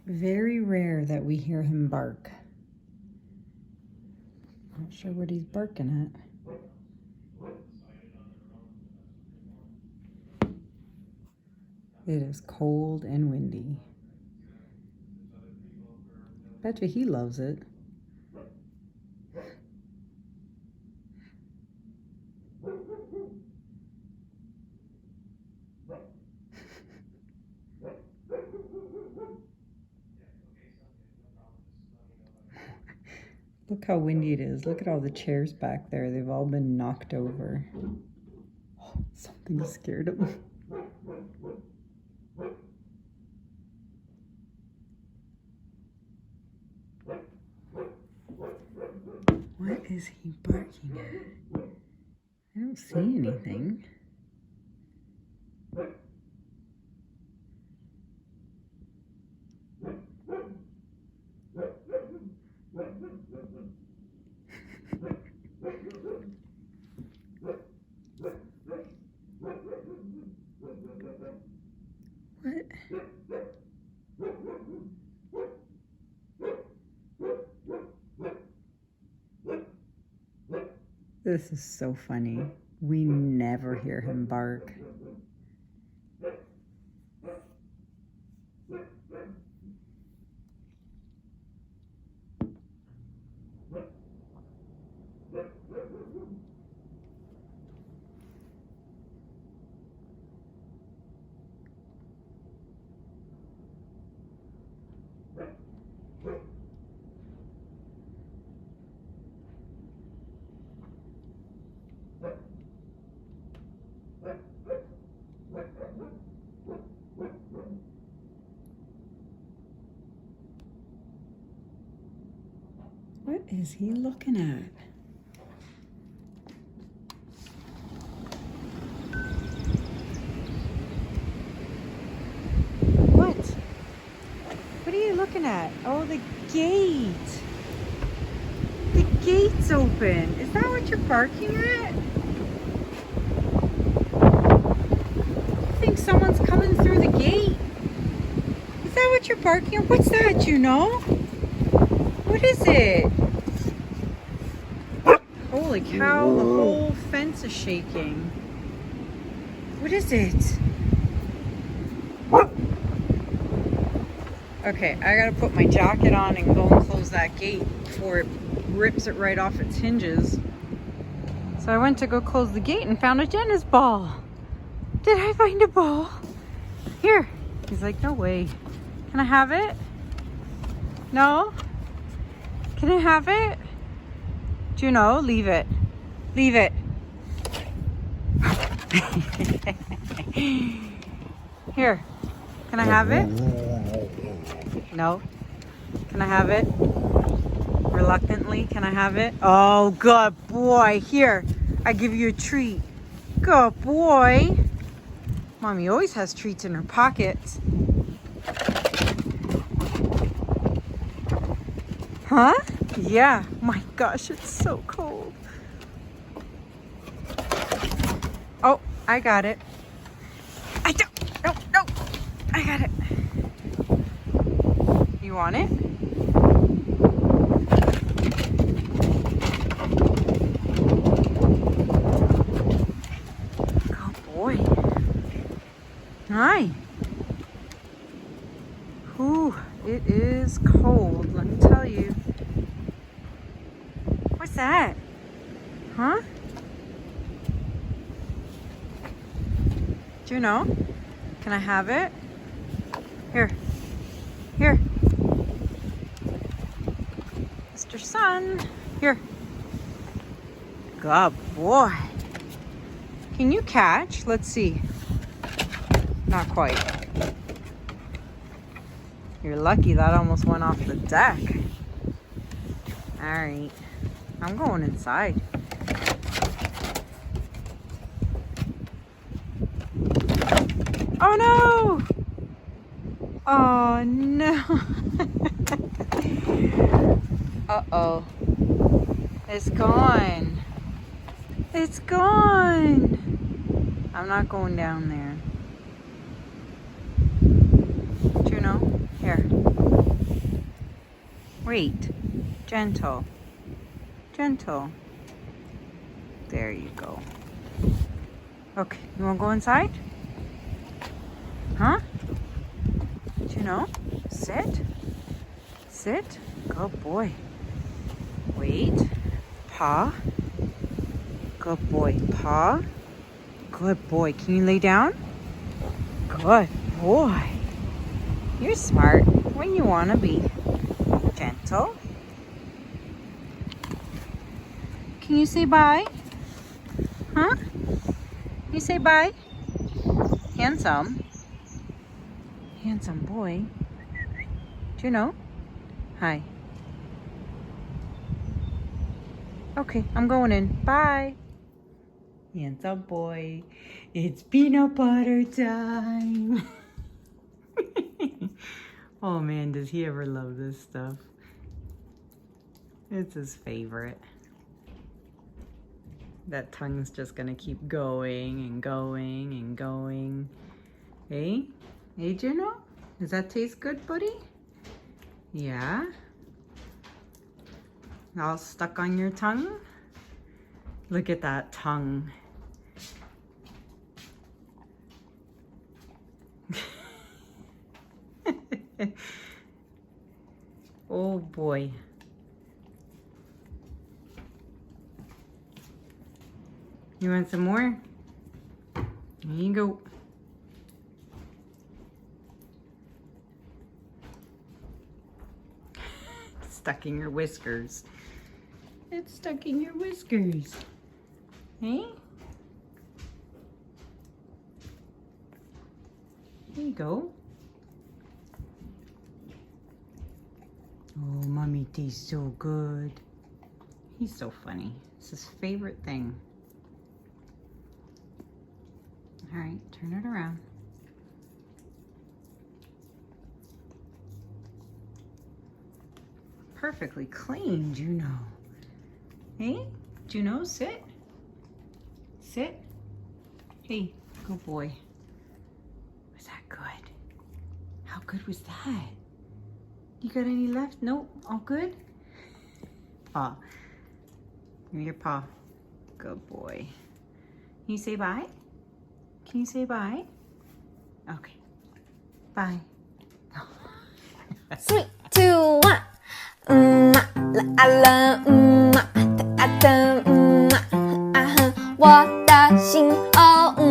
Very rare that we hear him bark. Not sure what he's barking at. It is cold and windy. Bet you he loves it. Look how windy it is. Look at all the chairs back there. They've all been knocked over. Oh, something scared him. What is he barking at? I don't see anything. What? This is so funny. We never hear him bark. What is he looking at? What? What are you looking at? Oh, the gate. The gate's open. Is that what you're barking at? You think someone's coming through the gate? Is that what you're barking at? What's that, Juno? What is it? Holy cow, the whole fence is shaking. What is it? Okay, I gotta put my jacket on and go and close that gate before it rips it right off its hinges. So I went to go close the gate and found a tennis ball. Did I find a ball? Here. He's like, no way. Can I have it? No? Can I have it? Juno, leave it. Leave it. Here. Can I have it? No. Can I have it? Reluctantly, can I have it? Oh, good boy. Here, I give you a treat. Good boy. Mommy always has treats in her pockets. Huh? Yeah. My gosh, it's so cold. Oh, I got it. I don't. No. I got it. You want it? Good boy. Hi. Whew, it is cold, let me tell you. What's that? Huh? Juno, can I have it? Here. Here. Mr. Sun. Here. Good boy. Can you catch? Let's see. Not quite. You're lucky that almost went off the deck. All right. I'm going inside. Oh no! Oh no! Uh-oh. It's gone. It's gone. I'm not going down there. Juno, here. Wait. Gentle. Gentle. There you go. Okay, you want to go inside? Huh? Juno, sit. Sit. Good boy. Wait. Paw. Good boy. Paw. Good boy. Can you lay down? Good boy. You're smart when you want to be. Gentle. Can you say bye? Huh? You say bye? Handsome. Handsome boy. Juno? Hi. Okay, I'm going in. Bye. Handsome boy. It's peanut butter time. Oh man, does he ever love this stuff? It's his favorite. That tongue's just gonna keep going and going and going. Hey? Hey, Juno? Does that taste good, buddy? Yeah? All stuck on your tongue? Look at that tongue. Oh boy. You want some more? Here you go. It's stuck in your whiskers. It's stuck in your whiskers. Hey? There you go. Oh, mommy tastes so good. He's so funny. It's his favorite thing. All right, turn it around. Perfectly clean, Juno. Hey, Juno, sit. Sit. Hey, good boy. Was that good? How good was that? You got any left? Nope, all good? Paw. Give me your paw. Good boy. Can you say bye? Can you say bye? Okay. Bye. 3, 2, 1.啦啦，哒哒，啊哼，我的心哦。